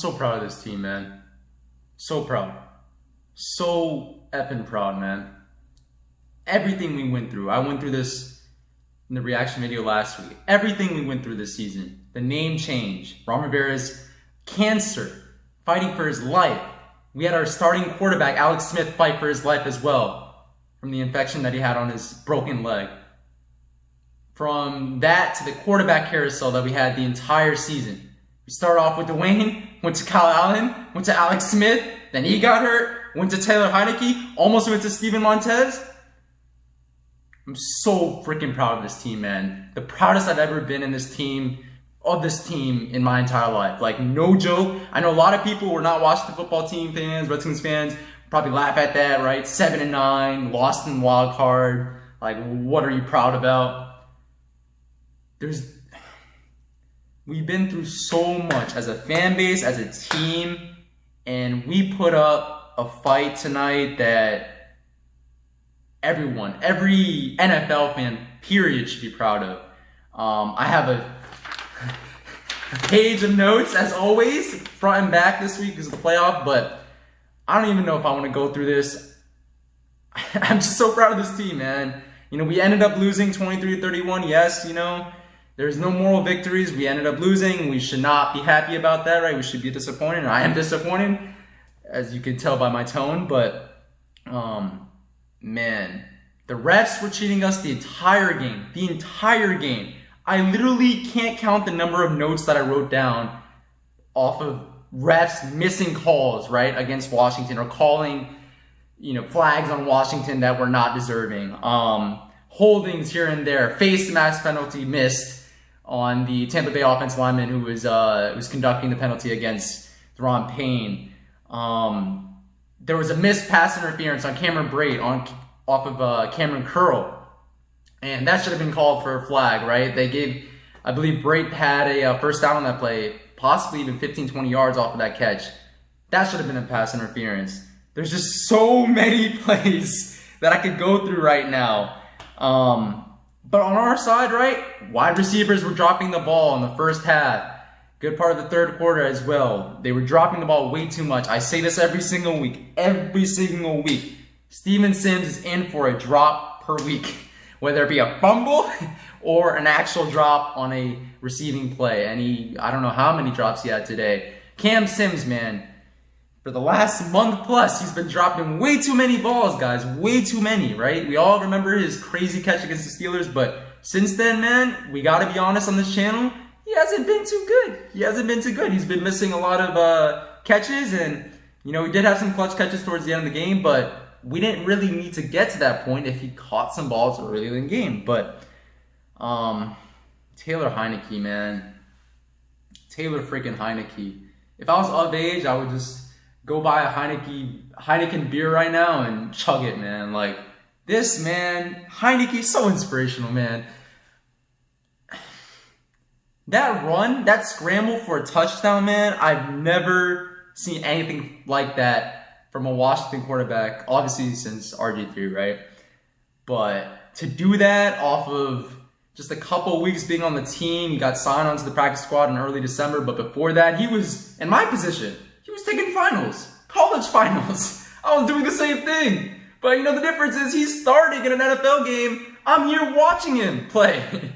so proud of this team, man. So proud. So effing proud, man. Everything we went through. I went through this in the reaction video last week. Everything we went through this season. The name change. Ron Rivera's cancer. Fighting for his life. We had our starting quarterback, Alex Smith, fight for his life as well. From the infection that he had on his broken leg. From that to the quarterback carousel that we had the entire season. We started off with Dwayne, went to Kyle Allen, went to Alex Smith, then he got hurt, went to Taylor Heinicke, almost went to Steven Montez. I'm so freaking proud of this team, man. The proudest I've ever been in this team, in my entire life. Like, no joke. I know a lot of people who are not Washington football team fans, Redskins fans, probably laugh at that, right? 7-9, lost in wild card. Like, what are you proud about? We've been through so much as a fan base, as a team, and we put up a fight tonight that everyone, every NFL fan, period, should be proud of. I have a page of notes, as always, front and back this week because of the playoff, but I don't even know if I want to go through this. I'm just so proud of this team, man. You know, we ended up losing 23-31. Yes, you know, there's no moral victories. We ended up losing. We should not be happy about that, right? We should be disappointed. And I am disappointed, as you can tell by my tone. But, man, the refs were cheating us the entire game. The entire game. I literally can't count the number of notes that I wrote down off of refs missing calls, right, against Washington, or calling, you know, flags on Washington that were not deserving. Holdings here and there. Face mask penalty missed on the Tampa Bay offensive lineman who was conducting the penalty against Deron Payne. There was a missed pass interference on Cameron Brate off of Cameron Curl. And that should have been called for a flag, right? They gave, I believe Brate had a first down on that play, possibly even 15-20 yards off of that catch. That should have been a pass interference. There's just so many plays that I could go through right now. But on our side, right, wide receivers were dropping the ball in the first half. Good part of the third quarter as well. They were dropping the ball way too much. I say this every single week. Every single week. Steven Sims is in for a drop per week. Whether it be a fumble or an actual drop on a receiving play. And I don't know how many drops he had today. Cam Sims, man, for the last month plus, he's been dropping way too many balls, guys. Way too many, right? We all remember his crazy catch against the Steelers, but since then, man, we got to be honest on this channel, he hasn't been too good. He hasn't been too good. He's been missing a lot of catches, and, you know, he did have some clutch catches towards the end of the game, but we didn't really need to get to that point if he caught some balls early in the game. But Taylor Heinicke, man. Taylor freaking Heinicke. If I was of age, I would just go buy a Heineken beer right now and chug it, man. Like, this man, Heinicke, so inspirational, man. That run, that scramble for a touchdown, man, I've never seen anything like that from a Washington quarterback, obviously since RG3, right? But to do that off of just a couple weeks being on the team, he got signed onto the practice squad in early December, but before that, he was in my position. He was taking finals, college finals. I was doing the same thing. But you know, the difference is he's starting in an NFL game. I'm here watching him play.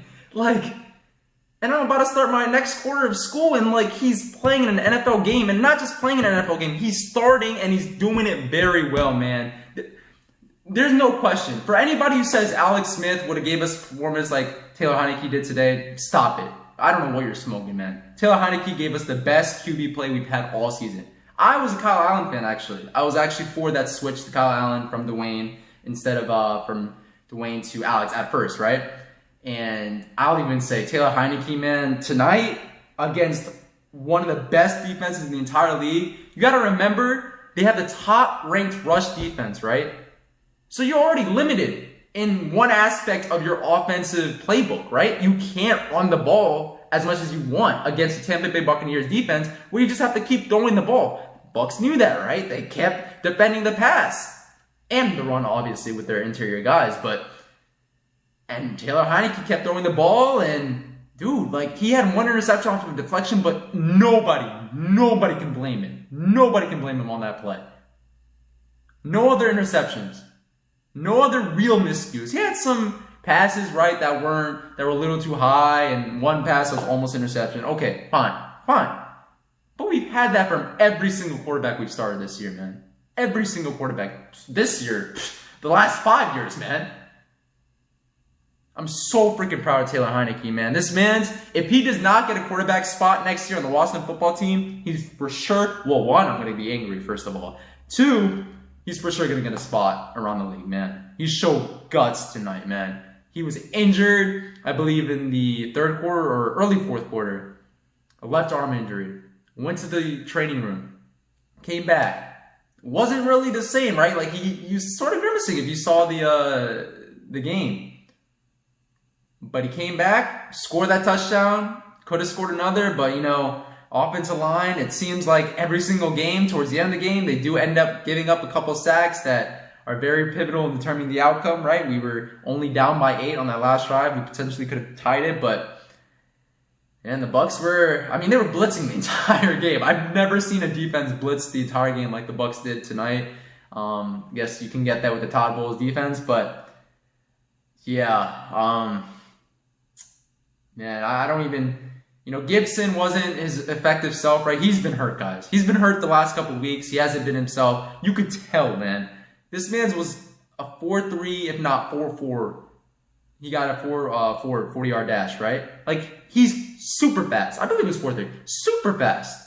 And I'm about to start my next quarter of school, and like, he's playing in an NFL game, and not just playing in an NFL game, he's starting and he's doing it very well, man. There's no question. For anybody who says Alex Smith would have gave us performance like Taylor Heinicke did today, stop it. I don't know what you're smoking, man. Taylor Heinicke gave us the best QB play we've had all season. I was a Kyle Allen fan, actually. I was actually for that switch to Kyle Allen from Dwayne instead of from Dwayne to Alex at first, right? And I'll even say Taylor Heinicke, man, tonight against one of the best defenses in the entire league. You got to remember, they have the top-ranked rush defense, right? So you're already limited in one aspect of your offensive playbook, right? You can't run the ball as much as you want against the Tampa Bay Buccaneers defense, where you just have to keep throwing the ball. Bucs knew that, right? They kept defending the pass and the run, obviously, with their interior guys, and Taylor Heinicke kept throwing the ball, and Dude, like, he had one interception off of a deflection, but nobody can blame him. Nobody can blame him on that play. No other interceptions. No other real miscues. He had some passes, right, that were a little too high, and one pass was almost interception. Okay, fine. But we've had that from every single quarterback we've started this year, man. Every single quarterback this year. The last 5 years, man. I'm so freaking proud of Taylor Heinicke, man. This man's, if he does not get a quarterback spot next year on the Washington football team, he's for sure, well, one, I'm going to be angry, first of all. Two, he's for sure going to get a spot around the league, man. He showed guts tonight, man. He was injured, I believe, in the third quarter or early fourth quarter. A left arm injury. Went to the training room. Came back. Wasn't really the same, right? Like, he was sort of grimacing if you saw the game. But he came back, scored that touchdown, could have scored another, but, you know, offensive line, it seems like every single game, towards the end of the game, they do end up giving up a couple sacks that are very pivotal in determining the outcome, right? We were only down by 8 on that last drive. We potentially could have tied it, but, and the Bucs were, I mean, they were blitzing the entire game. I've never seen a defense blitz the entire game like the Bucs did tonight. I guess you can get that with the Todd Bowles defense, but, yeah, man, I don't even, you know, Gibson wasn't his effective self, right? He's been hurt, guys. He's been hurt the last couple of weeks. He hasn't been himself. You could tell, man. This man's was a 4.3, if not 4.4. He got a 40-yard dash, right? Like, he's super fast. I believe it was 4.3. Super fast.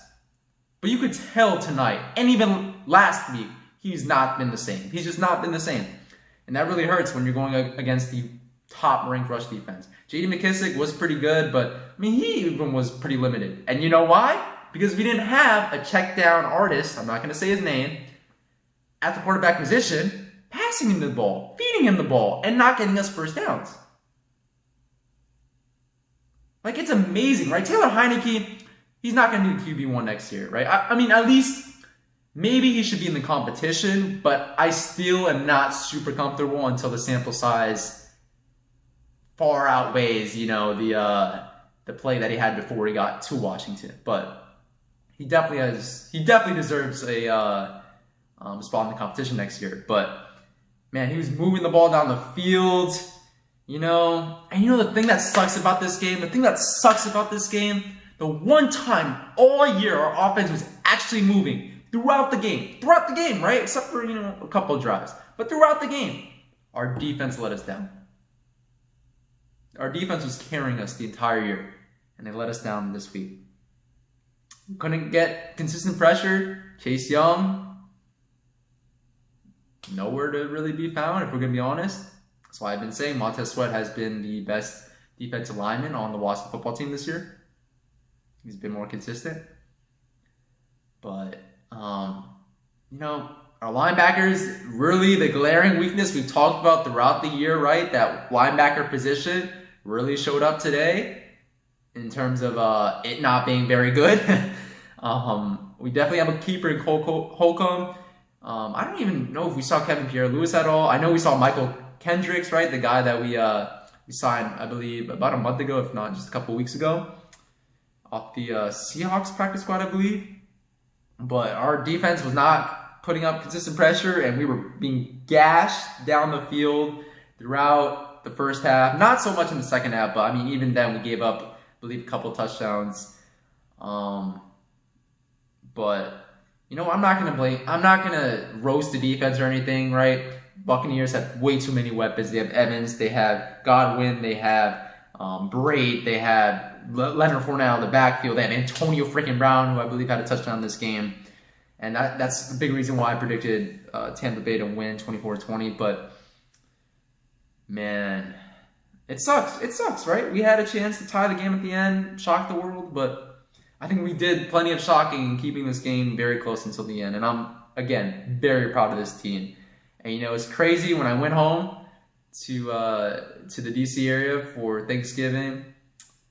But you could tell tonight, and even last week, he's not been the same. He's just not been the same. And that really hurts when you're going against the top-ranked rush defense. J.D. McKissick was pretty good, but, I mean, he even was pretty limited. And you know why? Because we didn't have a check-down artist, I'm not going to say his name, at the quarterback position, passing him the ball, feeding him the ball, and not getting us first downs. Like, it's amazing, right? Taylor Heinicke, he's not going to do QB1 next year, right? I mean, at least maybe he should be in the competition, but I still am not super comfortable until the sample size far outweighs, you know, the play that he had before he got to Washington. But he definitely deserves a spot in the competition next year. But man, he was moving the ball down the field, you know. And you know the thing that sucks about this game, the one time all year our offense was actually moving throughout the game, right? Except for, you know, a couple of drives. But throughout the game, our defense let us down. Our defense was carrying us the entire year, and they let us down this week. Couldn't get consistent pressure. Chase Young, nowhere to really be found, if we're going to be honest. That's why I've been saying Montez Sweat has been the best defensive lineman on the Washington football team this year. He's been more consistent. But, you know, our linebackers, really the glaring weakness we've talked about throughout the year, right? That linebacker position really showed up today in terms of it not being very good. We definitely have a keeper in Holcomb. I don't even know if we saw Kevin Pierre-Louis at all. I know we saw Michael Kendricks, right? The guy that we signed, I believe, about a month ago, if not just a couple weeks ago, off the Seahawks practice squad, I believe. But our defense was not putting up consistent pressure, and we were being gashed down the field throughout the first half. Not so much in the second half, but I mean, even then we gave up, I believe, a couple touchdowns. But, you know, I'm not going to roast the defense or anything, right? Buccaneers have way too many weapons. They have Evans, they have Godwin, they have Braid, they have Leonard Fournette out of the backfield, they have Antonio freaking Brown, who I believe had a touchdown this game. And that's a big reason why I predicted Tampa Bay to win 24-20. But, man, it sucks. It sucks, right? We had a chance to tie the game at the end, shock the world, but I think we did plenty of shocking and keeping this game very close until the end. And I'm, again, very proud of this team. And, you know, it's crazy when I went home to the D.C. area for Thanksgiving.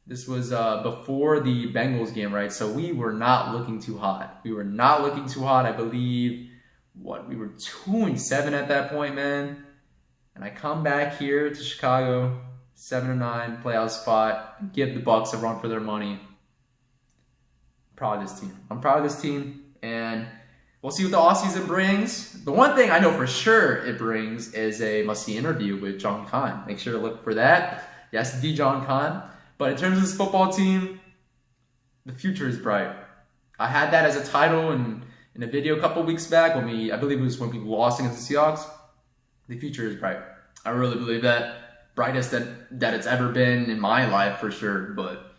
This was before the Bengals game, right? So we were not looking too hot. I believe, we were 2-7 at that point, man. And I come back here to Chicago, 7-9 playoff spot. Give the Bucs a run for their money. Proud of this team. I'm proud of this team, and we'll see what the offseason brings. The one thing I know for sure it brings is a must-see interview with John Kahn. Make sure to look for that. Yes, the John Kahn. But in terms of this football team, the future is bright. I had that as a title in a video a couple weeks back when I believe it was when we lost against the Seahawks. The future is bright. I really believe that. Brightest that it's ever been in my life for sure. But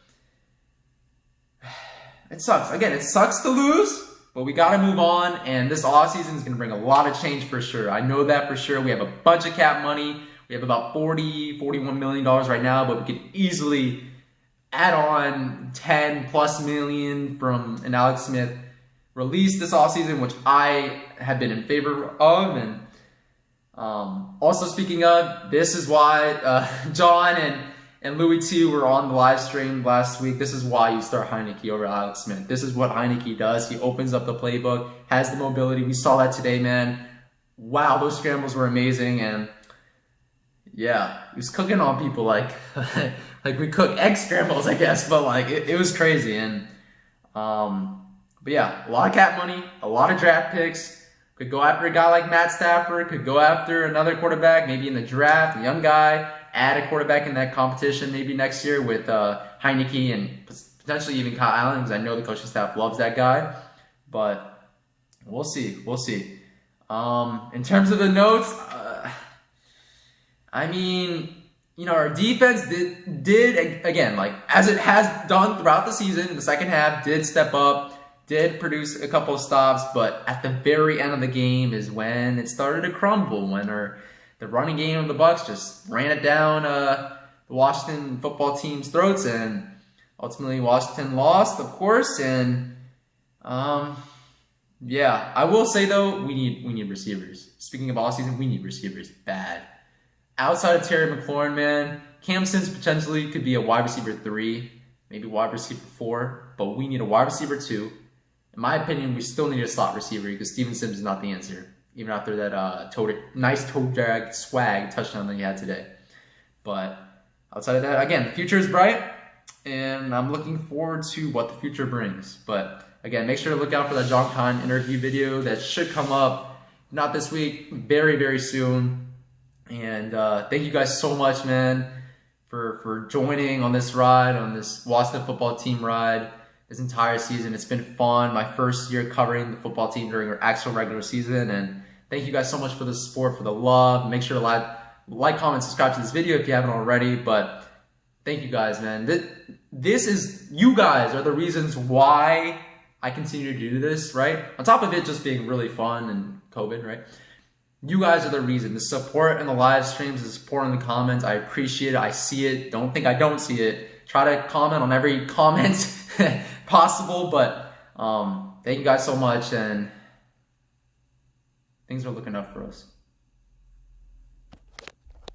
it sucks. Again, it sucks to lose, but we got to move on. And this offseason is going to bring a lot of change for sure. I know that for sure. We have a bunch of cap money. We have about $41 million right now, but we could easily add on 10 plus million from an Alex Smith release this offseason, which I have been in favor of. And also speaking of, this is why John and Louis too were on the live stream last week. This is why you start Heinicke over Alex Smith. This is what Heinicke does. He opens up the playbook, has the mobility. We saw that today, man. Wow, those scrambles were amazing. And yeah, he was cooking on people like like we cook egg scrambles, I guess, but like it was crazy. And but yeah, a lot of cap money, a lot of draft picks. Could go after a guy like Matt Stafford, could go after another quarterback, maybe in the draft, a young guy, add a quarterback in that competition maybe next year with Heinicke and potentially even Kyle Allen, because I know the coaching staff loves that guy. But we'll see, we'll see. In terms of the notes, I mean, you know, our defense did again, like as it has done throughout the season, the second half did step up, did produce a couple of stops, but at the very end of the game is when it started to crumble, when the running game of the Bucs just ran it down the Washington football team's throats, and ultimately Washington lost, of course. And yeah, I will say though, we need receivers. Speaking of all season, we need receivers bad. Outside of Terry McLaurin, man, Cam Sims potentially could be a wide receiver 3, maybe wide receiver 4, but we need a wide receiver 2. In my opinion, we still need a slot receiver because Steven Sims is not the answer, even after that nice toe drag swag touchdown that he had today. But outside of that, again, the future is bright, and I'm looking forward to what the future brings. But again, make sure to look out for that John Kahn interview video that should come up, not this week, very, very soon. And thank you guys so much, man, for joining on this ride, on this Washington football team ride. This entire season. It's been fun. My first year covering the football team during our actual regular season. And thank you guys so much for the support, for the love. Make sure to like, comment, subscribe to this video if you haven't already. But thank you guys, man. You guys are the reasons why I continue to do this, right? On top of it just being really fun and COVID, right? You guys are the reason. The support in the live streams, the support in the comments, I appreciate it. I see it. Don't think I don't see it. Try to comment on every comment possible, but thank you guys so much, and things are looking up for us.